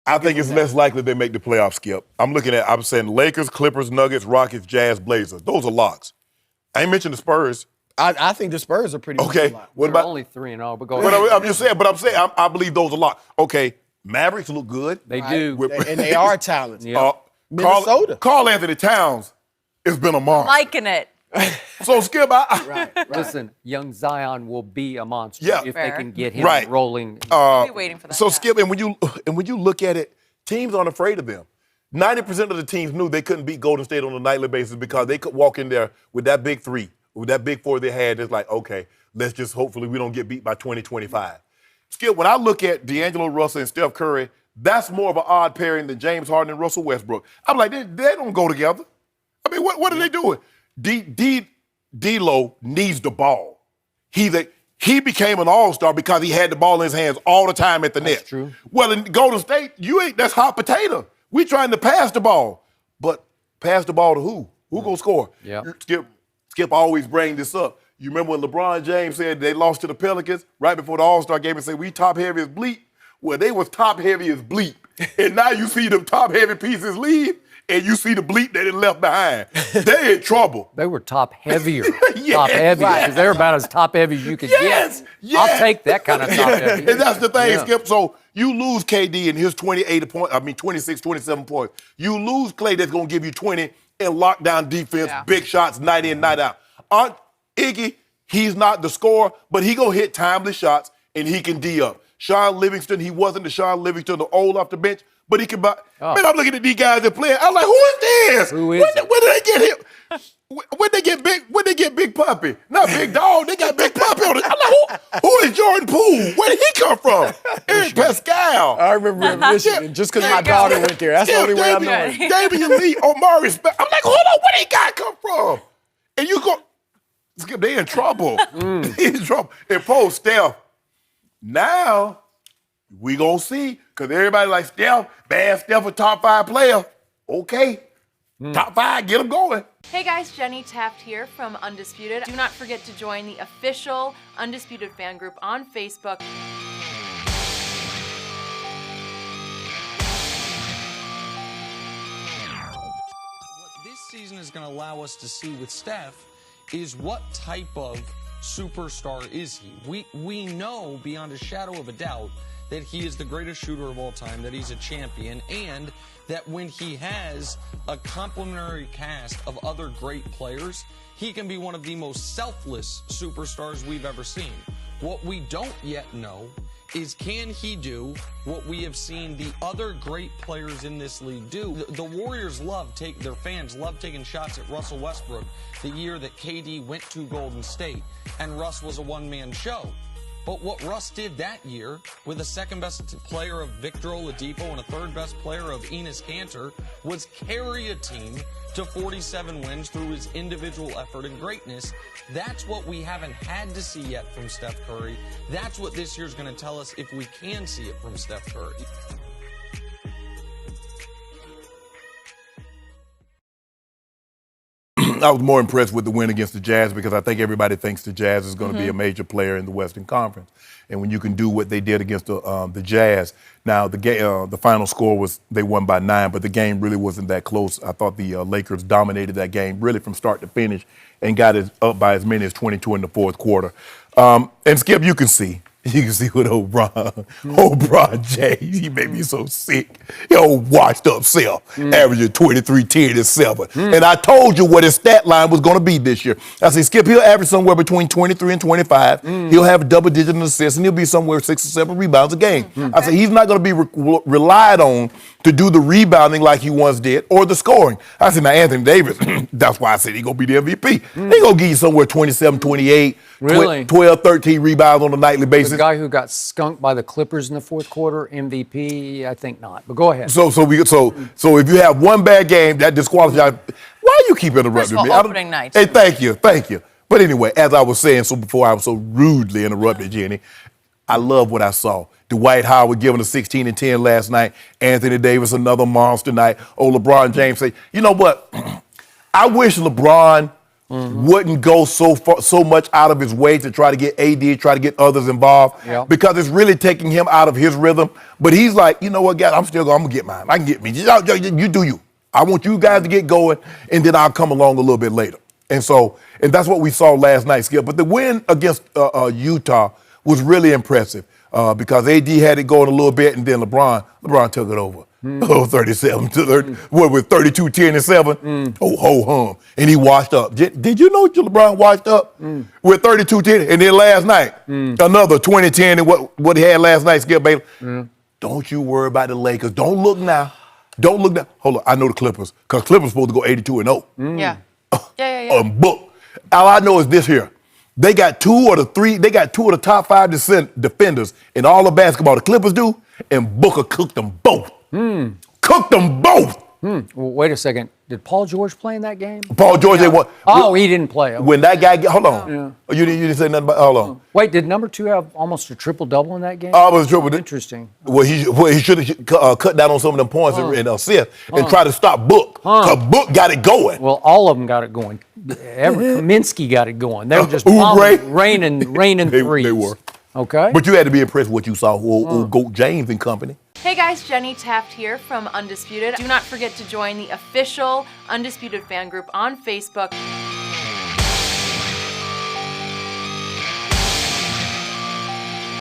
I think it's less likely they make the playoffs, Skip. I'm saying Lakers, Clippers, Nuggets, Rockets, Jazz, Blazers. Those are locks. I ain't mentioned the Spurs. I think the Spurs are pretty much a lock. What about only 3-0? But go ahead. I'm just saying. I believe those are locks. Okay, Mavericks look good. They do, and they are talented. Yeah. Minnesota. Karl Anthony Towns has been a monster. Liking it. So Skip, Right. Listen, young Zion will be a monster if Fair. they can get him Right. rolling. I'll be waiting for that. So Skip, and when you look at it, teams aren't afraid of them. 90% of the teams knew they couldn't beat Golden State on a nightly basis because they could walk in there with that big three, with that big four they had. It's like, okay, let's just hopefully we don't get beat by 2025. Skip, when I look at D'Angelo Russell and Steph Curry, that's more of an odd pairing than James Harden and Russell Westbrook. I'm like, they don't go together. I mean, what are they doing? D'Lo needs the ball. He became an all-star because he had the ball in his hands all the time at the net. That's true. Well, in Golden State, that's hot potato. We trying to pass the ball. But pass the ball to who? Who gonna score? Yeah. Skip always bring this up. You remember when LeBron James said they lost to the Pelicans right before the All-Star game and said, we top-heavy as bleep? Well, they was top-heavy as bleep. And now you see them top-heavy pieces leave, and you see the bleep that it left behind. They in trouble. They were top heavier. Yes. Top heavy. Because they're about as top heavy as you could get. I'll take that kind of top heavy. And that's the thing, Skip. So you lose KD in his 26, 27 points. You lose Clay that's going to give you 20 in lockdown defense, big shots, night in, night out. Iggy, he's not the scorer, but he going to hit timely shots, and he can D up. Sean Livingston, he wasn't the Sean Livingston, the old off the bench, but he can buy. Man, I'm looking at these guys that play. I'm like, who is this? Who is when did they get him? When they get Big Puppy? Not Big Dog. They got Big Puppy on it. I'm like, who is Jordan Poole? Where did he come from? Eric Pascal. I remember Michigan just because my daughter went there. That's the only way I know it. Damian Lee, Omari Spell. I'm like, hold on, where did he guy come from? And you go, Skip, they in trouble. They in trouble. And post Steph. Now, we gonna see, because everybody like Steph, Steph a top 5 player. Okay, top 5, get them going. Hey guys, Jenny Taft here from Undisputed. Do not forget to join the official Undisputed fan group on Facebook. What this season is going to allow us to see with Steph is what type of superstar is he. We know beyond a shadow of a doubt that he is the greatest shooter of all time, that he's a champion, and that when he has a complementary cast of other great players, he can be one of the most selfless superstars we've ever seen. What we don't yet know is, can he do what we have seen the other great players in this league do? The Warriors their fans love taking shots at Russell Westbrook the year that KD went to Golden State and Russ was a one-man show. But what Russ did that year with a second-best player of Victor Oladipo and a third-best player of Enes Kanter was carry a team to 47 wins through his individual effort and greatness. That's what we haven't had to see yet from Steph Curry. That's what this year's going to tell us if we can see it from Steph Curry. I was more impressed with the win against the Jazz because I think everybody thinks the Jazz is going to be a major player in the Western Conference. And when you can do what they did against the Jazz, now the final score was they won by 9, but the game really wasn't that close. I thought the Lakers dominated that game really from start to finish and got it up by as many as 22 in the fourth quarter. And Skip, you can see with old Bron James. He made me so sick. He old washed up self, averaging 23, 10, and 7. And I told you what his stat line was going to be this year. I said, Skip, he'll average somewhere between 23 and 25. He'll have double-digit assists, and he'll be somewhere 6 or 7 rebounds a game. I said, he's not going to be relied on to do the rebounding like he once did or the scoring. I said, now, Anthony Davis, that's why I said he's going to be the MVP. He's going to give you somewhere 27, 28, Really? 12, 13 rebounds on a nightly basis. The guy who got skunked by the Clippers in the fourth quarter, MVP, I think not. But go ahead. So if you have one bad game, that disqualifies. Why you keep interrupting me? Opening night. Hey, thank you. But anyway, as I was saying, so before I was so rudely interrupted, Jenny, I love what I saw. Dwight Howard giving a 16 and 10 last night. Anthony Davis, another monster night. LeBron James say, you know what? I wish LeBron wouldn't go so much out of his way to try to get AD, try to get others involved, because it's really taking him out of his rhythm. But he's like, you know what, guys, I'm gonna get mine. I can get me. You do you. I want you guys to get going, and then I'll come along a little bit later. And that's what we saw last night, Skip. But the win against Utah was really impressive because AD had it going a little bit, and then LeBron took it over. 37 to 30, with 32, 10, and 7. Oh, ho, hum. And he washed up. Did you know LeBron washed up with 32, 10? And then last night, another 20, 10, and what he had last night, Skip Bayless. Don't you worry about the Lakers. Don't look now. Don't look now. Hold on. I know the Clippers, because Clippers supposed to go 82-0. Yeah. Book. All I know is this here. They got two of the top 5 defenders in all of basketball. The Clippers do, and Booker cooked them both. Cooked them both. Well, wait a second. Did Paul George play in that game? Paul George, they won. Oh, he didn't play. Okay. When that guy hold on. You didn't say nothing about, hold on. Wait, did number 2 have almost a triple-double in that game? Oh, it was a triple. Interesting. Well, he should have cut down on some of them points and assists and try to stop Book. Because Book got it going. Well, all of them got it going. Kaminsky got it going. They were just raining threes. They were. Okay. But you had to be impressed with what you saw, old Goat James and company. Hey guys, Jenny Taft here from Undisputed. Do not forget to join the official Undisputed fan group on Facebook.